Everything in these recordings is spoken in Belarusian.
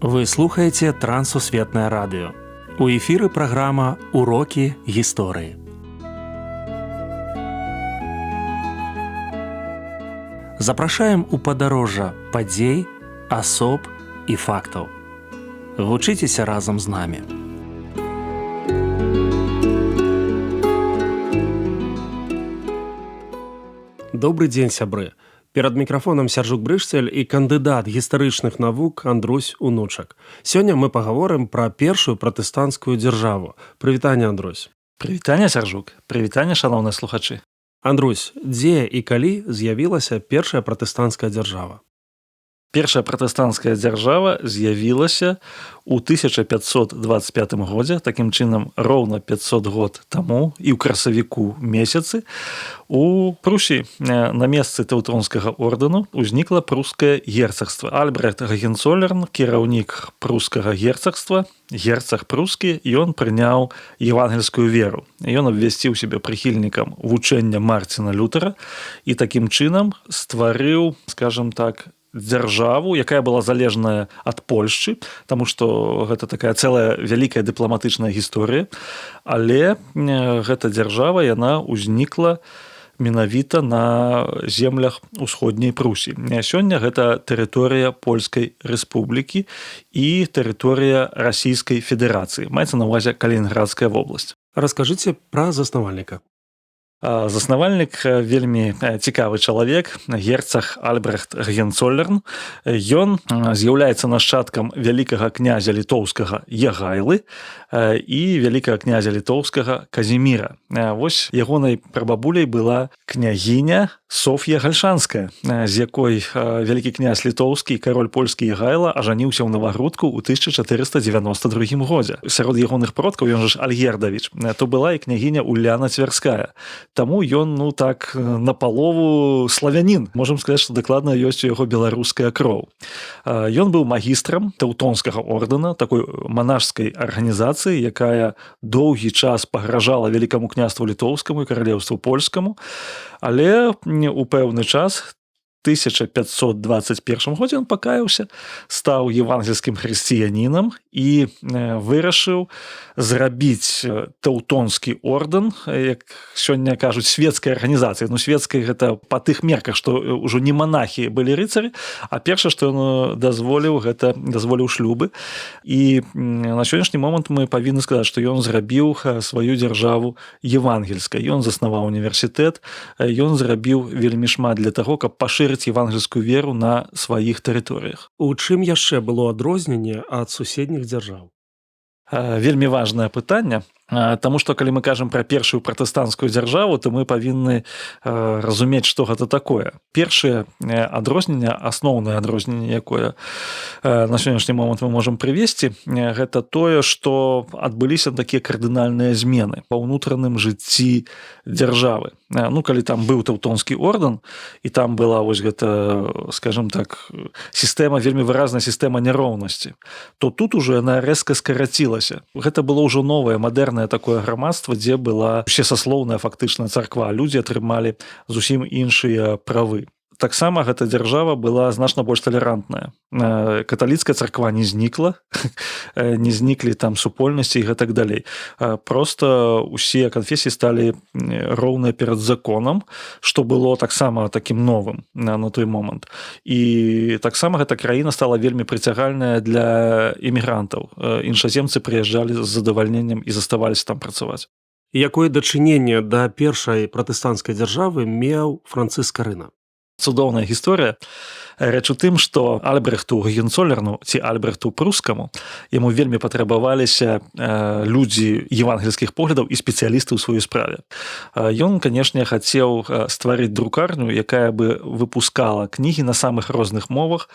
Вы слухаеце Трансусветнае радыё. У эфіры праграма «Урокі гісторыі». Запрашаем у падарожжа падзей, асоб і фактаў. Вучыцеся разам з намі. Добры дзень, сябры. Перад мікрафонам Сяржук Брышцель і кандыдат гістарычных навук Андрусь Унучак. Сёння мы пагаворым пра першую пратэстанцкую дзяржаву. Прывітанне, Андрусь. Прывітанне, Сяржук. Прывітанне, шаноўныя слухачы. Андрусь, дзе і калі з'явілася першая пратэстанцкая дзяржава? Першая пратэстанцкая дзяржава з'явілася ў 1525 годзе, такім чынам роўна 500 год таму і ў красавіку месяцы у Прусіі. На месцы Тэўтонскага ордэну ўзнікла прускае герцагства. Альбрехт Гагенцоллерн, кіраўнік прускага герцагства, герцаг прускі, ён прыняў евангельскую веру. Ён абвясціў сябе прыхільнікам вучэння Марціна Лютера і такім чынам стварыў, скажам так, дзяржаву, якая была залежная ад Польшчы, таму што гэта такая цэлая вялікая дыпламатычная гісторыя, але гэта дзяржава, яна ўзнікла менавіта на землях усходняй Прусіі. Сёння гэта тэрыторыя Польскай рэспублікі і тэрыторыя Расійскай Федэрацыі. Маецца на ўвазе Калінінградская вобласць. Раскажыце пра заснавальніка. Заснавальнік вельмі цікавы чалавек, герцаг Альбрехт Гагенцоллерн. Ён з'яўляецца нашчадкам вялікага князя літоўскага Ягайлы і вялікага князя літоўскага Казіміра. Вось ягонай прабабуляй была княгіня Соф'я Гальшанская, з якой вялікі князь літоўскі і кароль польскі Ягайла ажаніўся ў Навагрудку ў 1492 годзе. Сярод ягоных продкаў, ён же ж Альгердавіч, то была і княгіня Уляна Цвярская. Таму ён, напалову славянін. Можам сказаць, што дакладна ёсць у яго беларуская кроў. Ён быў магістрам Тэўтонскага ордэна, такой манашскай арганізацыі, якая доўгі час пагражала вялікаму княству літоўскаму і каралеўству польскаму, але у пэўны час 1521 годзе ён пакаяўся, стаў евангельскім хрысціянінам і вырашыў зрабіць Тэўтонскі ордэн, як сёння кажуць, свецкай арганізацыі. Свецкай гэта па тых мерках, што ўжо не манахі былі рыцары, а першае, што ён дазволіў, гэта дазволіў шлюбы. І на сённяшні момант мы павінны сказаць, што ён зрабіў сваю дзяржаву евангельскай. Ён заснаваў універсітэт, ён зрабіў вельмі шмат для таго, каб пашырыць евангельскую веру на сваіх тэрыторыях. У чым яшчэ было адрозненне ад суседніх дзяржаў? Вельмі важнае пытанне, таму што калі мы кажам пра першую пратэстанцкую дзяржаву, то мы павінны разумець, што гэта такое. Першае адрозненне, асноўнае адрозненне, якое на сённяшні момант мы можам прывесці, гэта тое, што адбыліся такія кардынальныя змены па ўнутраным жыцці дзяржавы. Калі там быў Тэўтонскі ордэн, і там была вось гэта, скажам так, сістэма, вельмі выразная сістэма няроўнасці, то тут ужо яна рэзка скарацілася. Гэта было ўжо новае, мадэрнае такое грамадства, дзе была усесаслоўная фактычна царква. Людзі атрымалі зусім іншыя правы. Таксама гэта дзяржава была значна больш талерантная. Каталіцкая царква не знікла, не зніклі там супольнасці і гэтак далей. Проста усе канфесіі сталі роўныя перад законам, што было таксама такім новым на той момант. І таксама гэта краіна стала вельмі прыцягальная для імігрантаў. Іншаземцы прыязджалі з задавальненнем і заставаліся там працаваць. Якое дачыненне да першай пратэстанцкай дзяржавы меў Францыск Карына? Цудоўная гісторыя. Рэч у тым, што Альбрехту Гагенцоллерну ці Альбрехту Прускаму яму вельмі патрабаваліся людзі евангельскіх поглядаў і спецыялісты ў сваёй справе. Ён, канешне, хацеў стварыць друкарню, якая бы выпускала кнігі на самых розных мовах,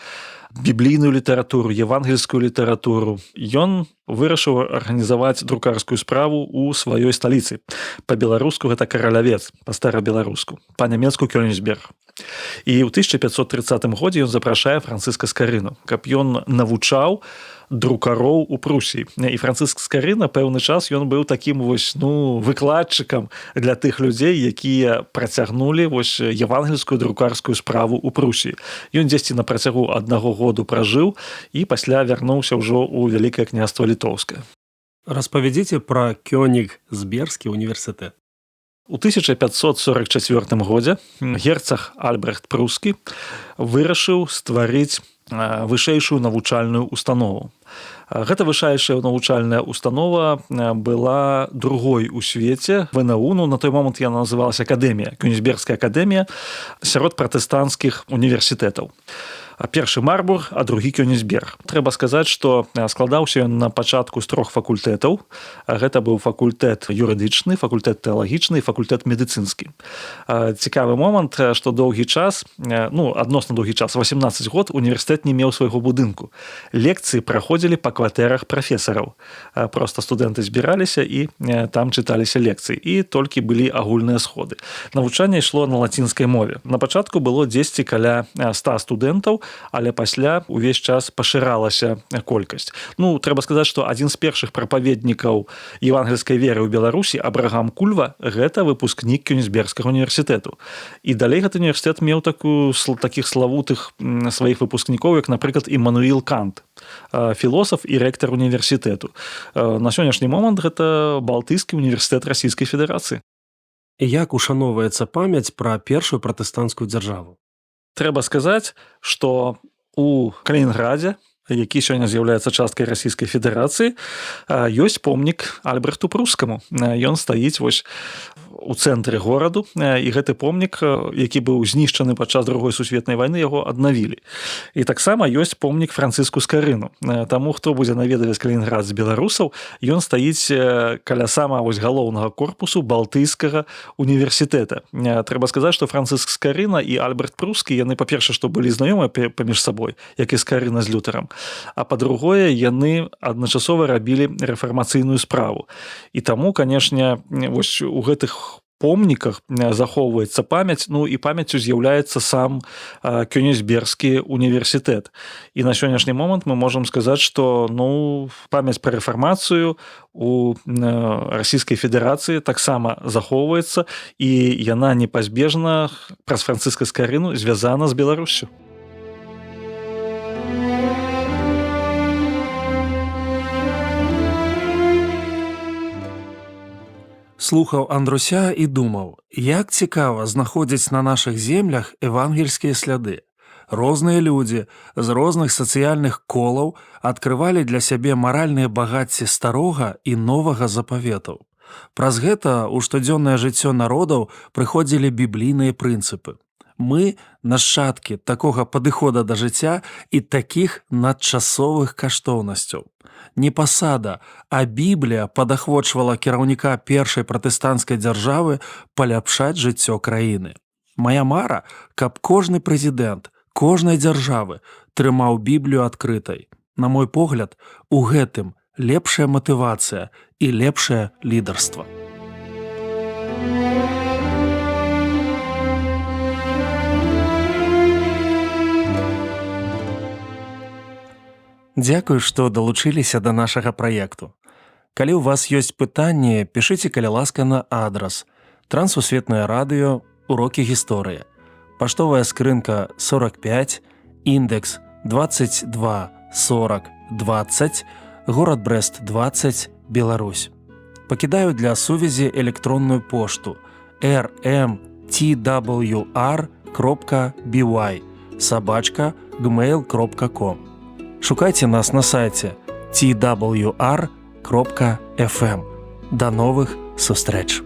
біблійную літаратуру, евангельскую літаратуру. Ён вырашыў арганізаваць друкарскую справу ў сваёй сталіцы. Па-беларуску гэта Каралявец, па-старабеларуску, па-нямецку Кёнігсберг. І ў 1530 годзе ён запрашае Францыска Скарыну, каб ён навучаў друкароў у Прусіі. І Францыск Скарына пэўны час ён быў такім выкладчыкам для тых людзей, якія працягнулі евангельскую друкарскую справу ў Прусіі. Ён дзесьці на працягу 1 году пражыў і пасля вярнуўся ўжо ў Вялікае княства Літоўскае. Распавядзіце пра Кёнігсбергскі універсітэт. У 1544 годзе герцаг Альбрэхт Прускі вырашыў стварыць вышэйшую навучальную установу. Гэта вышэйшая навучальная установа была другой у свеце. ВНУ, на той момант яна называлася акадэмія, Кёнігсбергская акадэмія сярод пратэстанцкіх універсітэтаў. Першы Марбург, а другі Кёнігсберг. Трэба сказаць, што складаўся ён на пачатку з 3 факультэтаў. Гэта быў факультэт юрыдычны, факультэт тэалагічны і факультэт медыцынскі. Цікавы момант, што доўгі час, адносна доўгі час, 18 год, універсітэт не меў свайго будынку. Лекцыі праходзілі па кватэрах прафесараў. Проста студэнты збіраліся і там чыталіся лекцыі. І толькі былі агульныя сходы. Навучанне ішло на лацінскай мове. На пачатку было дзесьці каля 100 студэнтаў, але пасля увесь час пашыралася колькасць. Трэба сказаць, што адзін з першых прапаведнікаў евангельскай веры ў Беларусі, Абрагам Кульва, гэта выпускнік Кёнігсбергскага універсітэту. І далей гэты універсітэт меў такіх славутых сваіх выпускнікоў, як, напрыклад, Імануіл Кант, філосаф і рэктар універсітэту. На сённяшні момант гэта Балтыйскі універсітэт Расійскай Федэрацыі. Як ушаноўваецца памяць пра першую пратэстанцкую дзяржаву? Трэба сказаць, што у Калінінградзе, які сёння з'яўляецца часткай Расійскай Федэрацыі, ёсць помнік Альбрэхту Прускаму. Ён стаіць у цэнтры гораду, і гэты помнік, які быў знішчаны падчас Другой сусветнай вайны, яго аднавілі. І таксама ёсць помнік Францыску Скарыну. Таму, хто будзе наведваць Калінінград з беларусаў, ён стаіць каля самага галоўнага корпусу Балтыйскага універсітэта. Трэба сказаць, што Францыск Скарына і Альбрэхт Прускі, яны, па-першае, што былі знаёмыя паміж сабой, як і Скарына з Лютэрам, а па-другое, яны адначасова рабілі рэфармацыйную справу. І таму, канешне, у гэтых помніках захоўваецца памяць, і памяццю з'яўляецца сам Кёнігсбергскі універсітэт. І на сённяшні момант мы можам сказаць, што памяць пра рэфармацыю у Расійскай Федэрацыі таксама захоўваецца, і яна непазбежна праз Францыска Скарыну звязана з Беларуссю. Слухаў Андруся і думаў, як цікава знаходзіць на нашых землях евангельскія сляды. Розныя людзі з розных сацыяльных колаў адкрывалі для сябе маральныя багацці старога і новага запаветаў. Праз гэта ў штодзённае жыццё народаў прыходзілі біблійныя прынцыпы. Мы нашчадкі такога падыхода да жыцця і такіх надчасовых каштоўнасцяў. Не пасада, а Біблія падахвочвала кіраўніка першай пратэстанцкай дзяржавы паляпшаць жыццё краіны. Мая мара, каб кожны прэзідэнт кожнай дзяржавы трымаў Біблію адкрытай. На мой погляд, у гэтым лепшая матывацыя і лепшае лідарства. Дзякую, што далучыліся да нашага праекту. Калі ў вас ёсць пытанні, пішыце, калі ласка, на адрас Трансусветнае радыё, урокі гісторыі. Паштовая скрынка 45, індекс 22 40 20, горад Брэст 20, Беларусь. Пакідаю для сувязі электронную пошту rmtwr.by@gmail.com. Шукайце нас на сайце twr.fm. До новых сустрэч!